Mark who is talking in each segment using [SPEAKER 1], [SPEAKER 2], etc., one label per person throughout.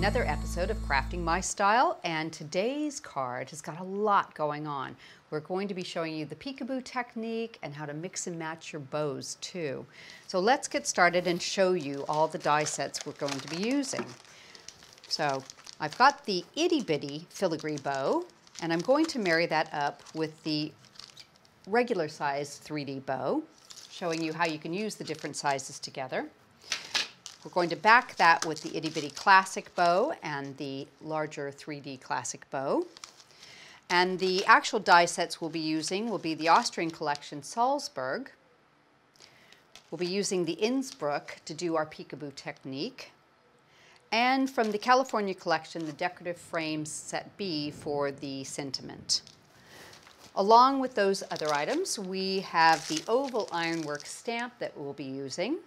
[SPEAKER 1] another episode of Crafting My Style, and today's card has got a lot going on. We're going to be showing you the peekaboo technique and how to mix and match your bows too. So let's get started and show you all the die sets we're going to be using. So I've got the itty bitty filigree bow, and I'm going to marry that up with the regular size 3D bow, showing you how you can use the different sizes together. We're going to back that with the itty bitty classic bow and the larger 3D classic bow. And the actual die sets we'll be using will be the Austrian collection Salzburg. We'll be using the Innsbruck to do our peekaboo technique. And from the California collection, the decorative frames set B for the sentiment. Along with those other items, we have the oval ironwork stamp that we'll be using,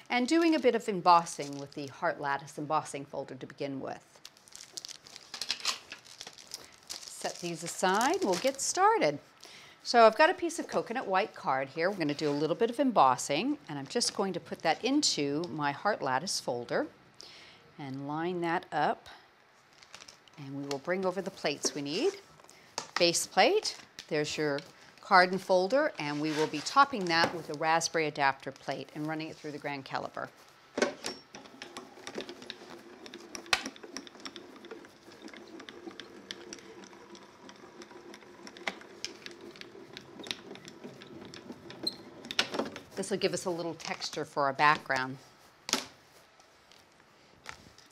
[SPEAKER 1] and doing a bit of embossing with the heart lattice embossing folder to begin with. Set these aside, we'll get started. So I've got a piece of coconut white card here. We're going to do a little bit of embossing, and I'm just going to put that into my heart lattice folder and line that up, and we will bring over the plates we need. Base plate, there's your card and folder, and we will be topping that with a raspberry adapter plate and running it through the grand caliper. This will give us a little texture for our background.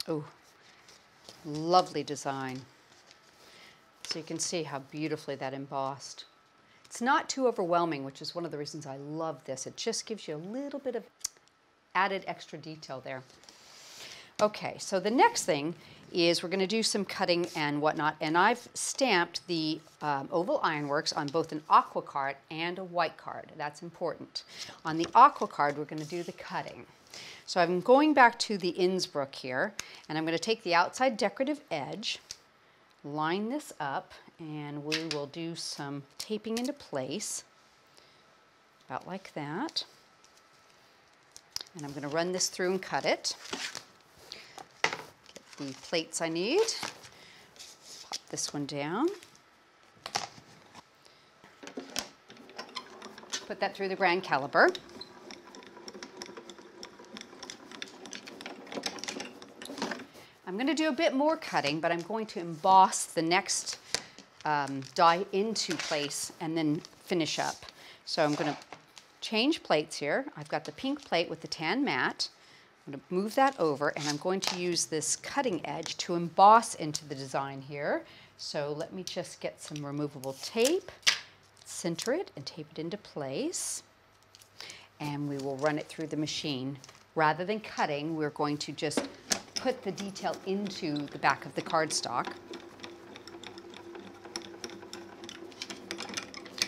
[SPEAKER 1] Oh, lovely design. So you can see how beautifully that embossed. It's not too overwhelming, which is one of the reasons I love this. It just gives you a little bit of added extra detail there. Okay, so the next thing is we're going to do some cutting and whatnot, and I've stamped the oval ironworks on both an aqua card and a white card. That's important. On the aqua card, we're going to do the cutting. So I'm going back to the Innsbruck here, and I'm going to take the outside decorative edge, line this up, and we will do some taping into place, about like that. And I'm going to run this through and cut it. Get the plates I need. Pop this one down. Put that through the grand caliper. I'm going to do a bit more cutting, but I'm going to emboss the next die into place and then finish up. So I'm going to change plates here. I've got the pink plate with the tan matte. I'm going to move that over, and I'm going to use this cutting edge to emboss into the design here. So let me just get some removable tape, center it, and tape it into place. And we will run it through the machine. Rather than cutting, we're going to just put the detail into the back of the cardstock.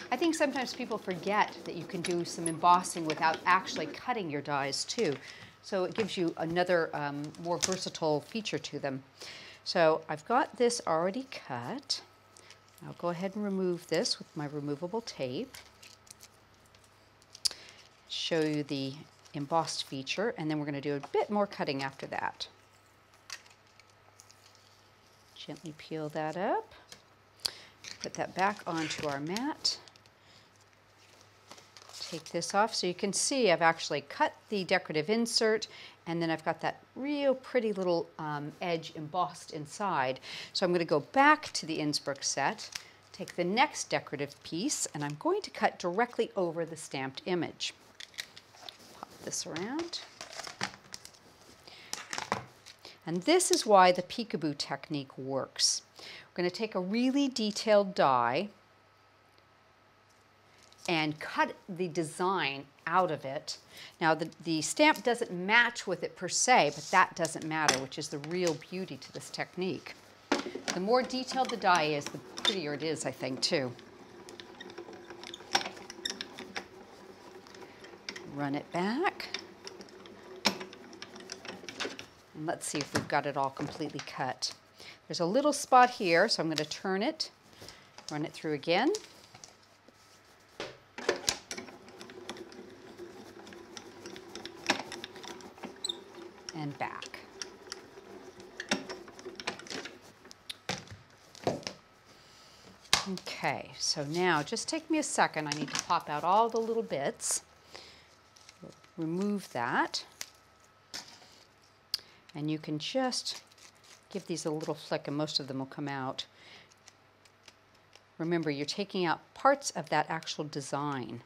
[SPEAKER 1] I think sometimes people forget that you can do some embossing without actually cutting your dies too. So it gives you another more versatile feature to them. So I've got this already cut. I'll go ahead and remove this with my removable tape. Show you the embossed feature, and then we're going to do a bit more cutting after that. Gently peel that up. Put that back onto our mat. Take this off. So you can see I've actually cut the decorative insert, and then I've got that real pretty little edge embossed inside. So I'm going to go back to the Innsbruck set, take the next decorative piece, and I'm going to cut directly over the stamped image. Pop this around. And this is why the peekaboo technique works. We're going to take a really detailed die and cut the design out of it. Now the stamp doesn't match with it per se, but that doesn't matter, which is the real beauty to this technique. The more detailed the die is, the prettier it is, I think, too. Run it back. And let's see if we've got it all completely cut. There's a little spot here, so I'm going to turn it, run it through again. And back. Okay, so now just take me a second. I need to pop out all the little bits. Remove that. And you can just give these a little flick and most of them will come out. Remember, you're taking out parts of that actual design.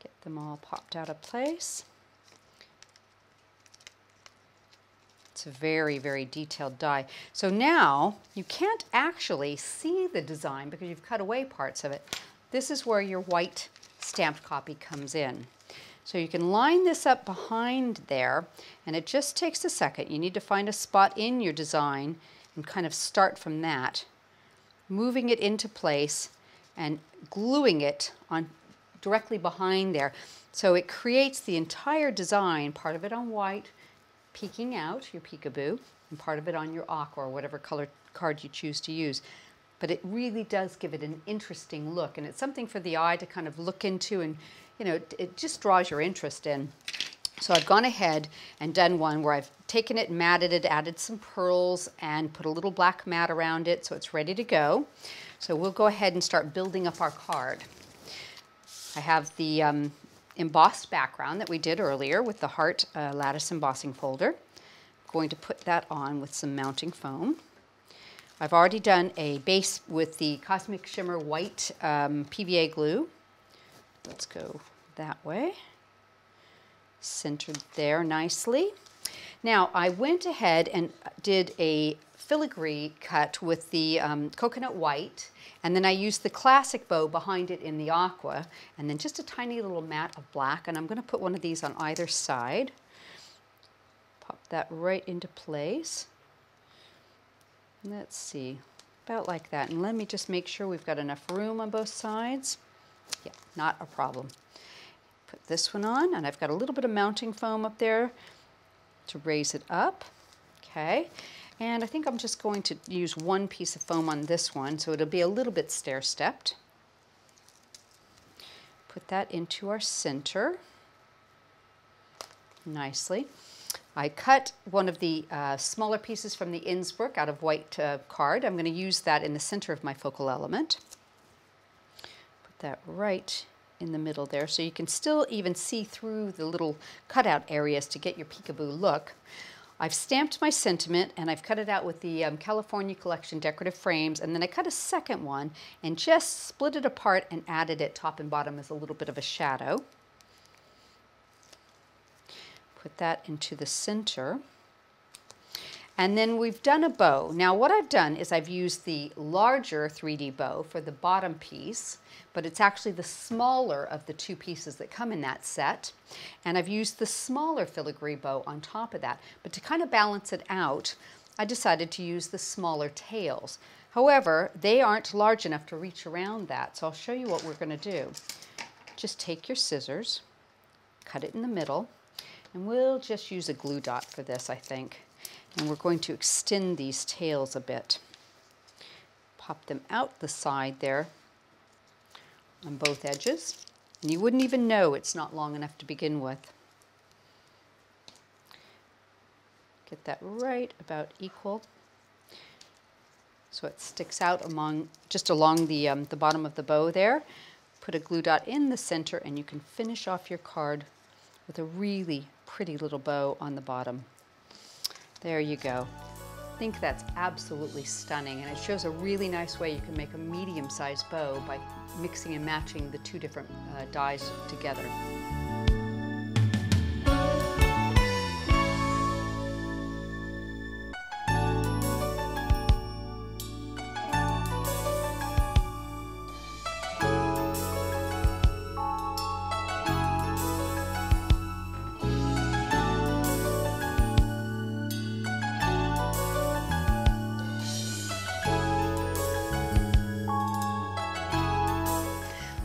[SPEAKER 1] Get them all popped out of place. It's a very, very detailed die. So now you can't actually see the design because you've cut away parts of it. This is where your white stamped copy comes in. So you can line this up behind there, and it just takes a second. You need to find a spot in your design and kind of start from that, moving it into place and gluing it on directly behind there. So it creates the entire design, part of it on white, peeking out, your peekaboo, and part of it on your aqua, or whatever color card you choose to use. But it really does give it an interesting look, and it's something for the eye to kind of look into, and you know, it just draws your interest in. So I've gone ahead and done one where I've taken it, matted it, added some pearls, and put a little black mat around it so it's ready to go. So we'll go ahead and start building up our card. I have the embossed background that we did earlier with the heart lattice embossing folder. I'm going to put that on with some mounting foam. I've already done a base with the Cosmic Shimmer white PVA glue. Let's go that way. Centered there nicely. Now I went ahead and did a filigree cut with the coconut white, and then I used the classic bow behind it in the aqua, and then just a tiny little mat of black, and I'm going to put one of these on either side. Pop that right into place. Let's see, about like that, and let me just make sure we've got enough room on both sides. Yeah, not a problem. Put this one on, and I've got a little bit of mounting foam up there to raise it up. Okay, and I think I'm just going to use one piece of foam on this one, so it'll be a little bit stair-stepped. Put that into our center nicely. I cut one of the smaller pieces from the Innsbruck out of white card. I'm going to use that in the center of my focal element. Put that right in the middle there, so you can still even see through the little cutout areas to get your peekaboo look. I've stamped my sentiment, and I've cut it out with the California Collection decorative frames, and then I cut a second one and just split it apart and added it top and bottom as a little bit of a shadow. Put that into the center. And then we've done a bow. Now what I've done is I've used the larger 3D bow for the bottom piece, but it's actually the smaller of the two pieces that come in that set. And I've used the smaller filigree bow on top of that. But to kind of balance it out, I decided to use the smaller tails. However, they aren't large enough to reach around that, so I'll show you what we're going to do. Just take your scissors, cut it in the middle, and we'll just use a glue dot for this, I think. And we're going to extend these tails a bit. Pop them out the side there on both edges. And you wouldn't even know it's not long enough to begin with. Get that right about equal, so it sticks out just along the bottom of the bow there. Put a glue dot in the center, and you can finish off your card with a really pretty little bow on the bottom. There you go. I think that's absolutely stunning, and it shows a really nice way you can make a medium-sized bow by mixing and matching the two different dies together.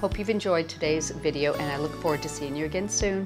[SPEAKER 1] Hope you've enjoyed today's video, and I look forward to seeing you again soon.